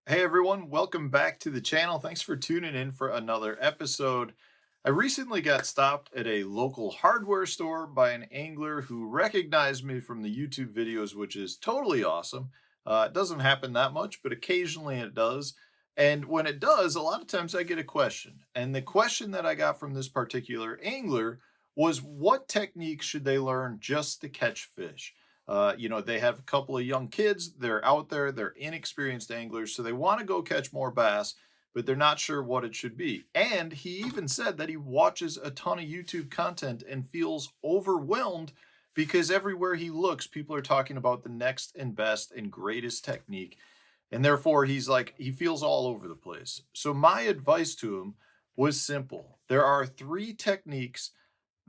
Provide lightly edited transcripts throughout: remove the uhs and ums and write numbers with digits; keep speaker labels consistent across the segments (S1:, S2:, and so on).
S1: Hey everyone, welcome back to the channel. Thanks for tuning in for another episode. I recently got stopped at a local hardware store by an angler who recognized me from the YouTube videos, which is totally awesome. It doesn't happen that much, but occasionally it does. And when it does, a lot of times I get a question. And the question that I got from this particular angler was, what techniques should they learn just to catch fish? They have a couple of young kids. They're out there. They're inexperienced anglers, so they want to go catch more bass, but they're not sure what it should be. And he even said that he watches a ton of YouTube content and feels overwhelmed because everywhere he looks, people are talking about the next and best and greatest technique. And therefore, he's like, he feels all over the place. So, my advice to him was simple. There are three techniques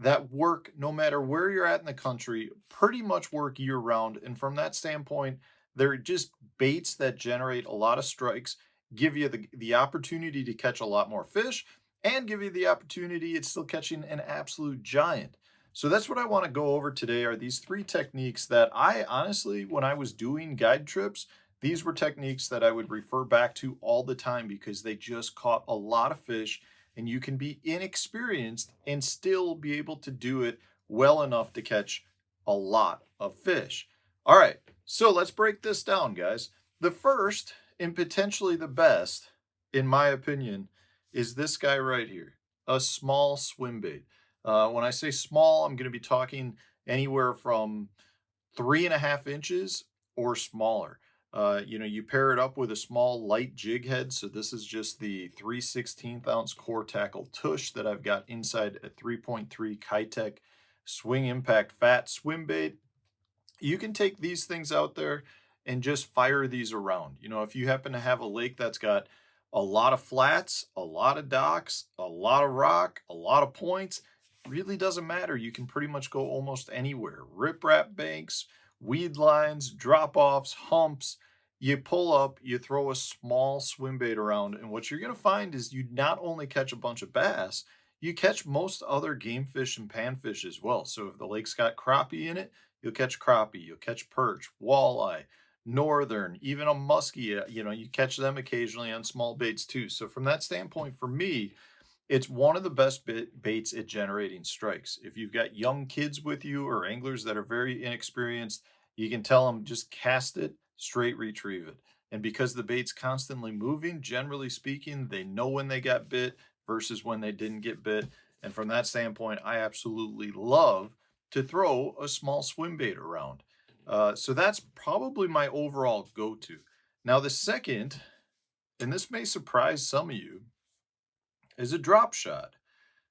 S1: that work no matter where you're at in the country, pretty much work year round. And from that standpoint, they're just baits that generate a lot of strikes, give you the opportunity to catch a lot more fish, and give you the opportunity at still catching an absolute giant. So that's what I want to go over today are these three techniques that I honestly, when I was doing guide trips, these were techniques that I would refer back to all the time because they just caught a lot of fish and you can be inexperienced and still be able to do it well enough to catch a lot of fish. All right, so let's break this down, guys. The first and potentially the best, in my opinion, is this guy right here, a small swim bait. When I say small, I'm going to be talking anywhere from 3.5 inches or smaller. You pair it up with a small light jig head. So this is just the 3/16 ounce core tackle tush that I've got inside a 3.3 Kitech swing impact fat swim bait. You can take these things out there and just fire these around. If you happen to have a lake that's got a lot of flats, a lot of docks, a lot of rock, a lot of points, really doesn't matter. You can pretty much go almost anywhere. Riprap banks, weed lines, drop offs, humps. You pull up, you throw a small swim bait around, and what you're going to find is you not only catch a bunch of bass, you catch most other game fish and panfish as well. So if the lake's got crappie in it, you'll catch crappie, you'll catch perch, walleye, northern, even a muskie. You catch them occasionally on small baits too. So from that standpoint, for me, it's one of the best baits at generating strikes. If you've got young kids with you or anglers that are very inexperienced, you can tell them just cast it, straight retrieve it. And because the bait's constantly moving, generally speaking, they know when they got bit versus when they didn't get bit. And from that standpoint, I absolutely love to throw a small swim bait around. So that's probably my overall go to. Now, the second, and this may surprise some of you, is a drop shot.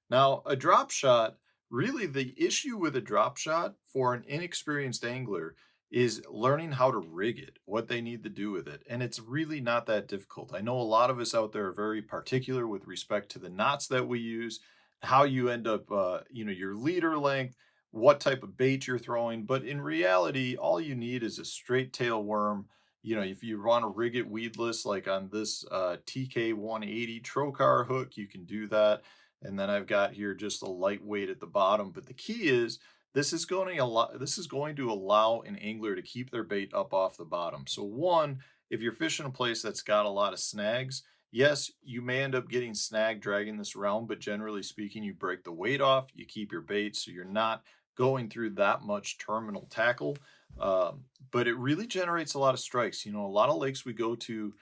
S1: Now, a drop shot, really the issue with a drop shot for an inexperienced angler is learning how to rig it, what they need to do with it. And it's really not that difficult. I know a lot of us out there are very particular with respect to the knots that we use, how you end up, your leader length, what type of bait you're throwing. But in reality, all you need is a straight tail worm. If you want to rig it weedless, like on this TK 180 Trocar hook, you can do that. And then I've got here just a lightweight at the bottom. But the key is this is going to allow an angler to keep their bait up off the bottom. So one, if you're fishing a place that's got a lot of snags, yes, you may end up getting snag dragging this around, but generally speaking, you break the weight off, you keep your bait so you're not going through that much terminal tackle. But it really generates a lot of strikes. A lot of lakes we go to,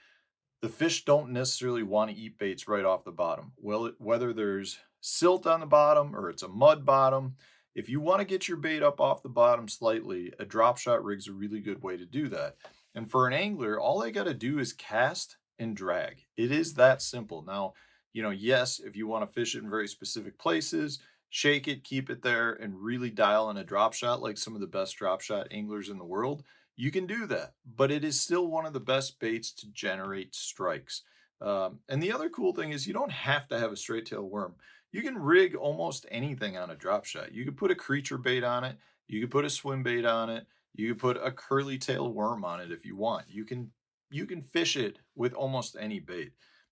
S1: the fish don't necessarily want to eat baits right off the bottom. Well, whether there's silt on the bottom or it's a mud bottom, if you want to get your bait up off the bottom slightly, a drop shot rig's a really good way to do that. And for an angler, all they got to do is cast and drag. It is that simple. Now, yes, if you want to fish it in very specific places, shake it, keep it there, and really dial in a drop shot like some of the best drop shot anglers in the world, you can do that. But it is still one of the best baits to generate strikes. And the other cool thing is you don't have to have a straight tail worm. You can rig almost anything on a drop shot. You could put a creature bait on it. You could put a swim bait on it. You could put a curly tail worm on it if you want. You can fish it with almost any bait.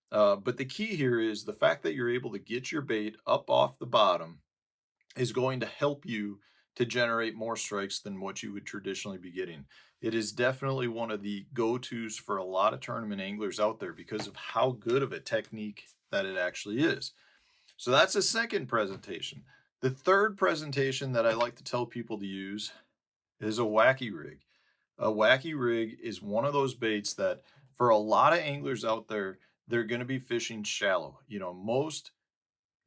S1: But the key here is the fact that you're able to get your bait up off the bottom is going to help you to generate more strikes than what you would traditionally be getting. It is definitely one of the go-tos for a lot of tournament anglers out there because of how good of a technique that it actually is. So that's a second presentation. The third presentation that I like to tell people to use is a wacky rig. A wacky rig is one of those baits that for a lot of anglers out there, they're going to be fishing shallow. Most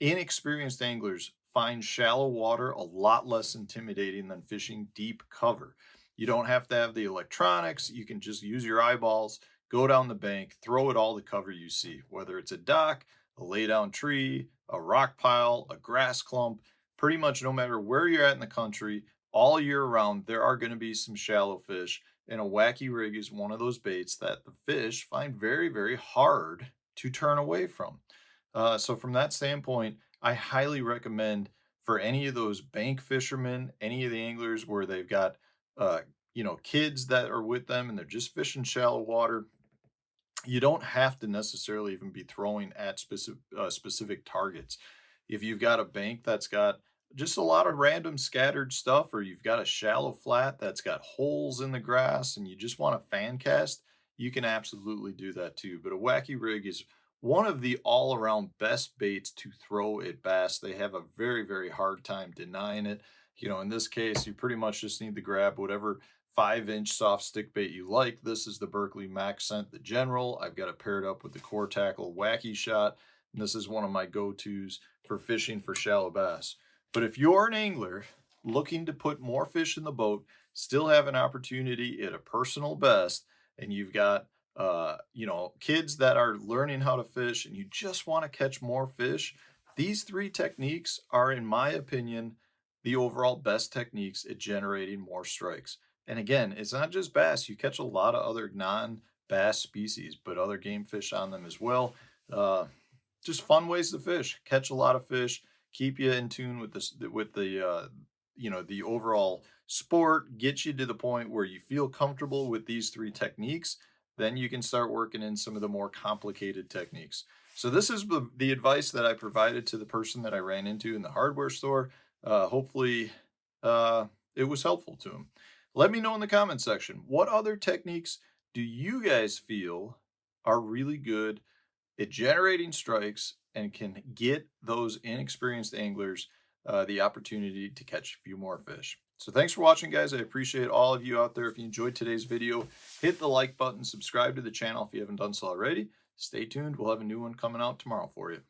S1: inexperienced anglers find shallow water a lot less intimidating than fishing deep cover. You don't have to have the electronics. You can just use your eyeballs, go down the bank, throw at all the cover you see, whether it's a dock, a lay down tree, a rock pile, a grass clump. Pretty much no matter where you're at in the country, all year round, there are going to be some shallow fish. And a wacky rig is one of those baits that the fish find very, very hard to turn away from. So from that standpoint, I highly recommend for any of those bank fishermen, any of the anglers where they've got, kids that are with them and they're just fishing shallow water. You don't have to necessarily even be throwing at specific targets. If you've got a bank that's got just a lot of random scattered stuff, or you've got a shallow flat that's got holes in the grass and you just want a fan cast, you can absolutely do that too. But a wacky rig is one of the all around best baits to throw at bass. They have a very, very hard time denying it. In this case, you pretty much just need to grab whatever 5-inch soft stick bait you like. This is the Berkley Max Scent, the General. I've got it paired up with the Core Tackle Wacky Shot. And this is one of my go-tos for fishing for shallow bass. But if you're an angler looking to put more fish in the boat, still have an opportunity at a personal best, and you've got kids that are learning how to fish and you just want to catch more fish, these three techniques are, in my opinion, the overall best techniques at generating more strikes. And again, it's not just bass. You catch a lot of other non-bass species, but other game fish on them as well. Just fun ways to fish. Catch a lot of fish. Keep you in tune with the overall sport. Get you to the point where you feel comfortable with these three techniques. Then you can start working in some of the more complicated techniques. So this is the advice that I provided to the person that I ran into in the hardware store. Hopefully, it was helpful to him. Let me know in the comment section, what other techniques do you guys feel are really good at generating strikes and can get those inexperienced anglers the opportunity to catch a few more fish. So thanks for watching, guys. I appreciate all of you out there. If you enjoyed today's video, hit the like button, subscribe to the channel if you haven't done so already. Stay tuned. We'll have a new one coming out tomorrow for you.